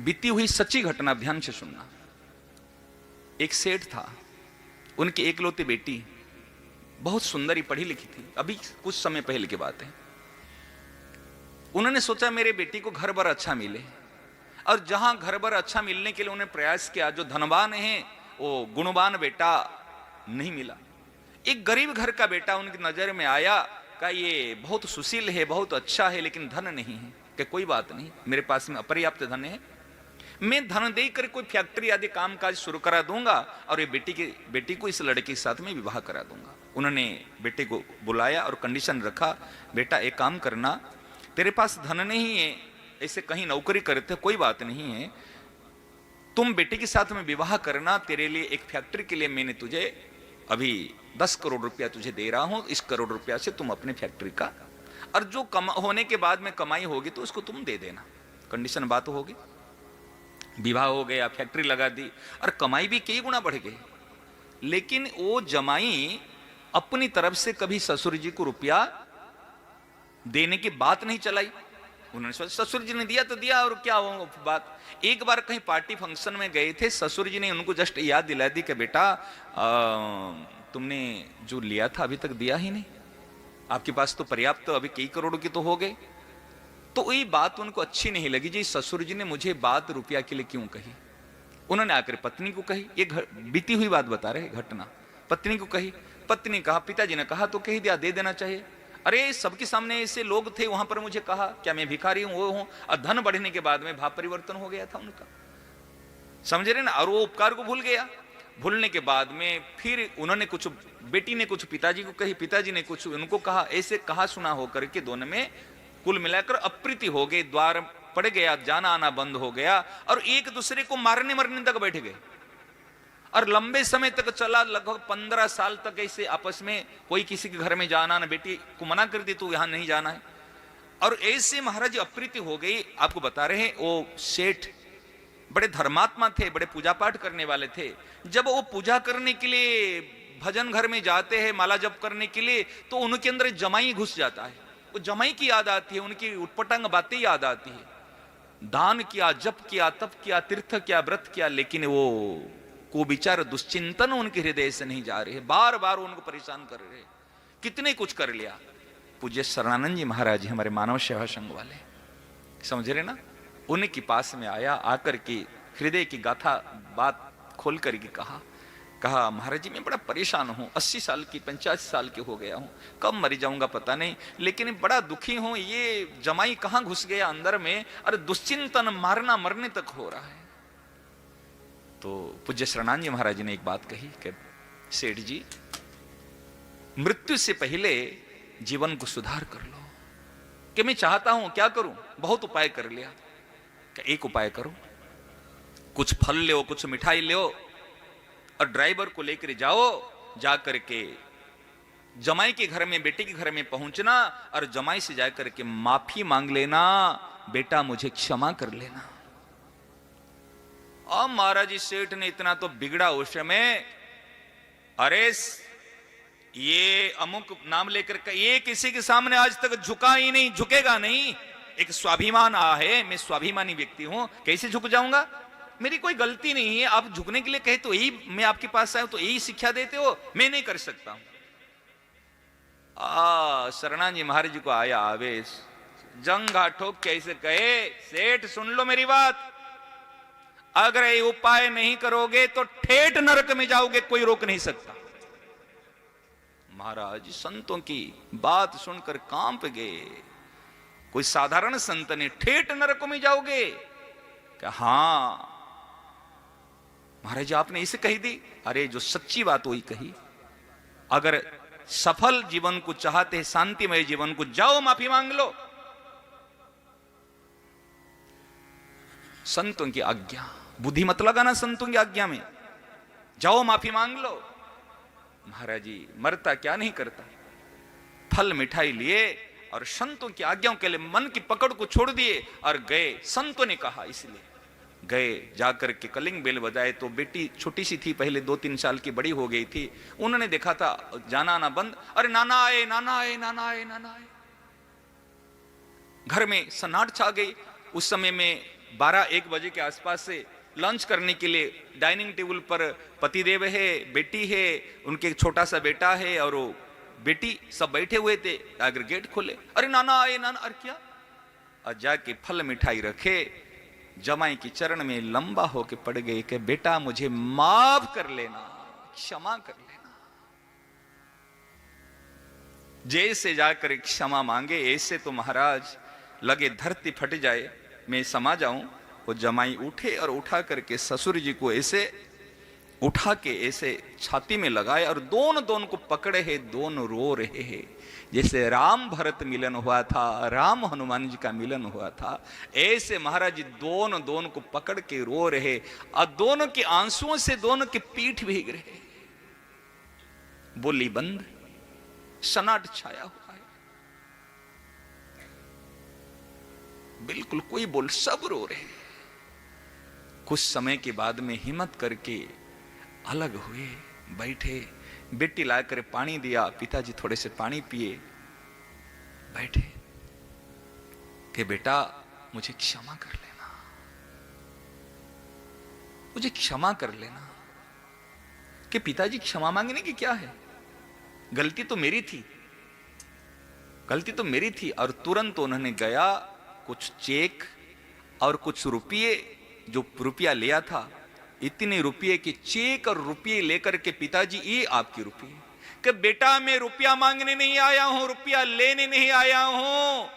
बीती हुई सच्ची घटना ध्यान से सुनना। एक सेठ था, उनकी एकलौती बेटी बहुत सुंदरी पढ़ी लिखी थी, अभी कुछ समय पहले की बात है। उन्होंने सोचा मेरे बेटी को घर बार अच्छा मिले, और जहां घर बार अच्छा मिलने के लिए उन्होंने प्रयास किया, जो धनवान है वो गुणवान बेटा नहीं मिला। एक गरीब घर का बेटा उनकी नजर में आया, कहा ये बहुत सुशील है, बहुत अच्छा है, लेकिन धन नहीं है। कि कोई बात नहीं, मेरे पास में अपर्याप्त धन है, मैं धन देकर कोई फैक्ट्री आदि कामकाज शुरू करा दूंगा और ये बेटी को इस लड़के के साथ में विवाह करा दूंगा। उन्होंने बेटे को बुलाया और कंडीशन रखा, बेटा एक काम करना, तेरे पास धन नहीं है, ऐसे कहीं नौकरी करते कोई बात नहीं है, तुम बेटे के साथ में विवाह करना, तेरे लिए एक फैक्ट्री के लिए मैंने तुझे अभी 10 करोड़ रुपया तुझे दे रहा हूं, इस करोड़ रुपया से तुम अपने फैक्ट्री का, और जो होने के बाद में कमाई होगी तो उसको तुम दे देना। कंडीशन बात होगी, विवाह हो गया, फैक्ट्री लगा दी, और कमाई भी कई गुना बढ़ गई। लेकिन वो जमाई अपनी तरफ से कभी ससुर जी को रुपया देने की बात नहीं चलाई। उन्होंने सोचा ससुर जी ने दिया तो दिया, और क्या वो बात। एक बार कहीं पार्टी फंक्शन में गए थे, ससुर जी ने उनको जस्ट याद दिला दी कि बेटा तुमने जो लिया था अभी तक दिया ही नहीं, आपके पास तो पर्याप्त अभी कई करोड़ की तो हो गए। तो ये बात उनको अच्छी नहीं लगी, जी ससुर जी ने मुझे बात रुपया के लिए क्यों कही। उन्होंने आकर पत्नी को कही, ये बीती हुई बात बता रहे घटना, पत्नी को कही, पत्नी कहा, पिताजी ने कहा तो कह दिया, दे देना चाहिए। अरे सबके सामने ऐसे लोग थे, वहां पर मुझे कहा, क्या मैं भिखारी हूं, वो हूं। और धन बढ़ने के बाद में भाव परिवर्तन हो गया था उनका, समझ रहे ना। और वो उपकार को भूल गया। भूलने के बाद में फिर उन्होंने कुछ, बेटी ने कुछ पिताजी को कही, पिताजी ने कुछ उनको कहा, ऐसे कहा सुना होकर के दोनों में कुल मिलाकर अप्रीति हो गई, द्वार पड़ गया, जाना आना बंद हो गया, और एक दूसरे को मारने मरने तक बैठ गए। और लंबे समय तक चला, लगभग 15 साल तक ऐसे आपस में कोई किसी के घर में जाना ना, बेटी को मना कर दी तो यहां नहीं जाना है। और ऐसे महाराज अप्रीति हो गई। आपको बता रहे हैं वो सेठ बड़े धर्मात्मा थे, बड़े पूजा पाठ करने वाले थे। जब वो पूजा करने के लिए भजन घर में जाते हैं, माला जप करने के लिए, तो उनके अंदर जमाई घुस जाता है। वो जमाई की याद आती है, उनकी उटपटांग बातें याद आती है। दान किया, जप किया, तप किया, तीर्थ किया, व्रत किया, लेकिन वो को विचार दुश्चिंतन उनके हृदय से नहीं जा रहे, बार बार उनको परेशान कर रहे। कितने कुछ कर लिया। पूज्य शरणानंद जी महाराज हमारे मानव सेवा संघ वाले, समझ रहे ना, उनके पास में आया, आकर के हृदय की गाथा बात खोल करके कहा महाराज जी मैं बड़ा परेशान हूं, 80 साल की 85 साल के हो गया हूं, कब मर जाऊंगा पता नहीं, लेकिन बड़ा दुखी हूं, ये जमाई कहां घुस गया अंदर में, अरे दुश्चिंतन मारना मरने तक हो रहा है। तो पूज्य शरणानंद जी महाराज जी ने एक बात कही कि सेठ जी, मृत्यु से पहले जीवन को सुधार कर लो। कि मैं चाहता हूं, क्या करूं, बहुत उपाय कर लिया। कि एक उपाय करो, कुछ फल ले, कुछ मिठाई ले, और ड्राइवर को लेकर जाओ, जाकर के जमाई के घर में, बेटे के घर में पहुंचना, और जमाई से जाकर के माफी मांग लेना, बेटा मुझे क्षमा कर लेना। अब महाराज जी सेठ ने इतना तो बिगड़ा उस समय, अरे ये अमुक नाम लेकर के ये किसी के सामने आज तक झुका ही नहीं, झुकेगा नहीं। एक स्वाभिमान है, मैं स्वाभिमानी व्यक्ति हूं, कैसे झुक जाऊंगा, मेरी कोई गलती नहीं है, आप झुकने के लिए कहे तो यही मैं आपके पास आया तो यही शिक्षा देते हो, मैं नहीं कर सकता हूं। शरणानंद जी महाराज जी को आया आवेश, जंघा ठोक कैसे कहे, सेठ सुन लो मेरी बात, अगर ये उपाय नहीं करोगे तो ठेठ नरक में जाओगे, कोई रोक नहीं सकता। महाराज संतों की बात सुनकर कांप गए। कोई साधारण संत ने, ठेठ नरक में जाओगे, क्या हां महाराज जी आपने इसे कही दी, अरे जो सच्ची बात वही कही। अगर सफल जीवन को चाहते हैं, शांतिमय जीवन को, जाओ माफी मांग लो, संतों की आज्ञा, बुद्धि मत लगाना संतों की आज्ञा में, जाओ माफी मांग लो। महाराज जी मरता क्या नहीं करता, फल मिठाई लिए और संतों की आज्ञाओं के लिए मन की पकड़ को छोड़ दिए और गए। संतों ने कहा इसलिए गए, जाकर के कलिंग बेल बजाए तो बेटी छोटी सी थी, पहले 2-3 साल की, बड़ी हो गई थी। उन्होंने देखा था जाना आना बंद, अरे नाना आए, नाना आए, नाना आए, नाना आए। घर में सन्नाट छा गई। उस समय में 12-1 बजे के आसपास से लंच करने के लिए डाइनिंग टेबल पर पतिदेव है, बेटी है, उनके एक छोटा सा बेटा है और वो बेटी सब बैठे हुए थे। अगर गेट खोले, अरे नाना आए, नाना, अरे क्या? और जाके फल मिठाई रखे, जमाई की चरण में लंबा होके पड़ गए कि बेटा मुझे माफ कर लेना, क्षमा कर लेना। जैसे जाकर क्षमा मांगे, ऐसे तो महाराज लगे धरती फट जाए, मैं समा जाऊं। वो जमाई उठे और उठा करके ससुर जी को ऐसे उठा के ऐसे छाती में लगाए और दोनों को पकड़े हैं, दोनों रो रहे हैं। जैसे राम भरत मिलन हुआ था, राम हनुमान जी का मिलन हुआ था, ऐसे महाराज जी दोनों को पकड़ के रो रहे और दोनों के आंसुओं से दोनों की पीठ भीग रहे। बोली बंद, सन्नाटा छाया हुआ है, बिल्कुल कोई बोल, सब रो रहे। कुछ समय के बाद में हिम्मत करके अलग हुए, बैठे, बेटी लाकर पानी दिया, पिताजी थोड़े से पानी पिए, बैठे कि बेटा मुझे क्षमा कर लेना, मुझे क्षमा कर लेना। कि पिताजी क्षमा मांगने की क्या है, गलती तो मेरी थी, गलती तो मेरी थी। और तुरंत उन्होंने गया, कुछ चेक और कुछ रुपये, जो रुपया लिया था, इतने रुपये के चेक और रुपये लेकर के पिताजी, ये आपके रुपये। कि बेटा मैं रुपया मांगने नहीं आया हूं, रुपया लेने नहीं आया हूं,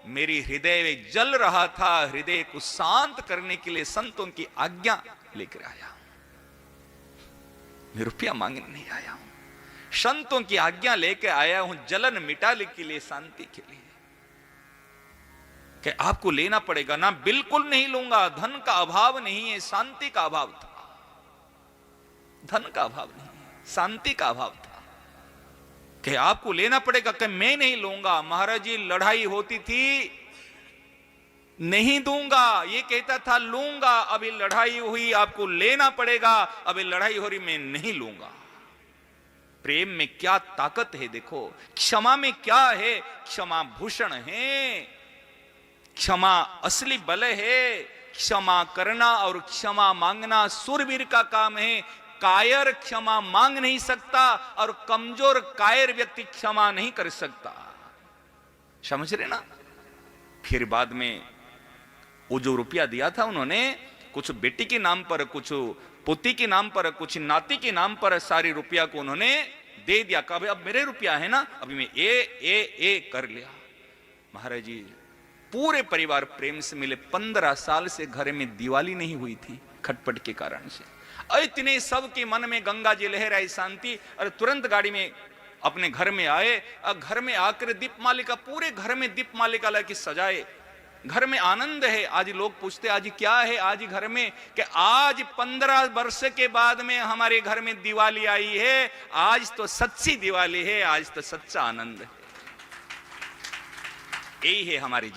मेरी हृदय जल रहा था, हृदय को शांत करने के लिए संतों की आज्ञा लेकर आया हूं, मैं रुपया मांगने नहीं आया हूं, संतों की आज्ञा लेकर आया हूं, जलन मिटाने के लिए, शांति के लिए। कि आपको लेना पड़ेगा ना, बिल्कुल नहीं लूंगा, धन का अभाव नहीं है, शांति का अभाव था, धन का अभाव नहीं है, शांति का अभाव था। कि आपको लेना पड़ेगा, कि मैं नहीं लूंगा। महाराज जी लड़ाई होती थी, नहीं दूंगा, ये कहता था लूंगा, अभी लड़ाई हुई, आपको लेना पड़ेगा, अभी लड़ाई हो रही, मैं नहीं लूंगा। प्रेम में क्या ताकत है देखो, क्षमा में क्या है, क्षमा भूषण है, क्षमा असली बल है। क्षमा करना और क्षमा मांगना सूरवीर का काम है। कायर क्षमा मांग नहीं सकता और कमजोर कायर व्यक्ति क्षमा नहीं कर सकता, समझ रहे ना। फिर बाद में वो जो रुपया दिया था उन्होंने, कुछ बेटी के नाम पर, कुछ पोती के नाम पर, कुछ नाती के नाम पर, सारी रुपया को उन्होंने दे दिया। कहा अब मेरे रुपया है ना, अभी मैं ए कर लिया। महाराज जी पूरे परिवार प्रेम से मिले। 15 साल से घर में दिवाली नहीं हुई थी खटपट के कारण से। इतने सबके मन में गंगा जी लहर आई, शांति। और तुरंत गाड़ी में अपने घर में आए, और घर में आकर दीपमालिका, पूरे घर में दीपमालिका लेके सजाए। घर में आनंद है। आज लोग पूछते आज क्या है आज घर में, कि आज 15 वर्ष के बाद में हमारे घर में दिवाली आई है। आज तो सच्ची दिवाली है, आज तो सच्चा आनंद है। यही है हमारी